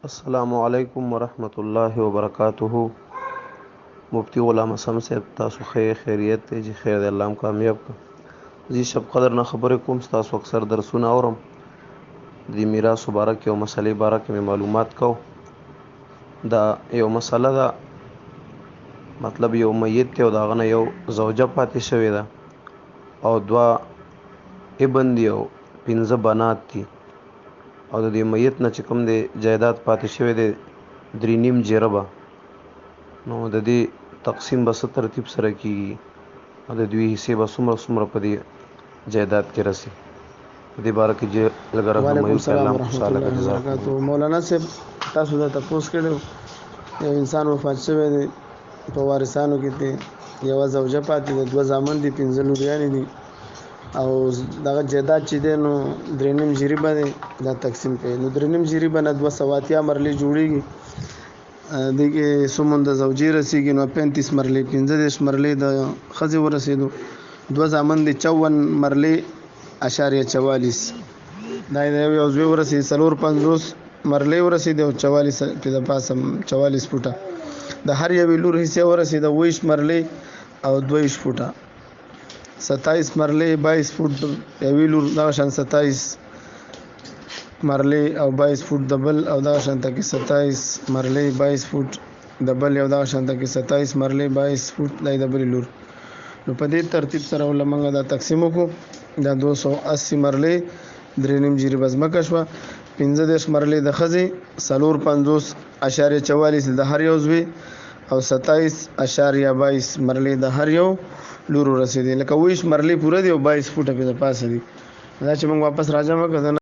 السلام علیکم ورحمۃ اللہ وبرکاتہ. مفتی غلام حسن صاحب تاسو خیریت ته چې خیر دی الله هم کامیاب کړه. زی شب قدر نه خبرې کوم تاسو اکثر درسونه اورم د میراث مبارک یو مسلې بارک مې معلومات کو. دا یو مسله ده مطلب یو میت ته او دا غنه یو زوجه پاتې شوې ده او دوا ابن دی او 15 بنات دي او د دې میت نه چې کوم دی جایداد پاتې شوی دی 3.5 جربه نو د دې تقسیم به څه ترتیب سره کیږي او د دوی حصے به څومره په دې جایداد کې رسي په دې باره کې لږ راهنمایي وکړئ. مولانا صاحب تاسو ته تپوس کړو یو انسان وفات شوی دی په وارثانو کې دی یوه زوجه پاتې ده 2 زامن دي 15 لوریانې دي او دغه جایداد چې دی نو 3.5 جریبه دی دا تقسیم کوي نو 3.5 جریبه نه 280 مرلې جوړیږي دې کې څومره د زوجې رسیږي نو 35 مرلې 15 مرلې د ښځې ورسېدو 2 زامن دي 54 مرلې اشاریه 44 دا یو زوی ورسېد 450 مرلې ورسېد او 44 په د پاسه 44 فوټه د هر یوې لور حصې ورسېد 20 مرلې او 22 فوټه 27 مرلې 22 فوټ یوې لور دغه شان 27 مرلې او 22 فوټ د بل او دغه شان کې 27 مرلې 22 فوټ د بل یو دغه شان کې 27 مرلې 22 فوټ د بل لور نو په دې ترتیب سره ولمنګه دا تقسیم وکړو دا 280 مرلې 3.5 جریبه ځمکه شوه 15 مرلې د ښځې 450.44 د هر یو زوی او 27.22 مرلې د هر یو لور ورسېدي لکه 20 مرلې پوره دي او 22 فوټه په پاسه دي دا چې موږ واپس راځم که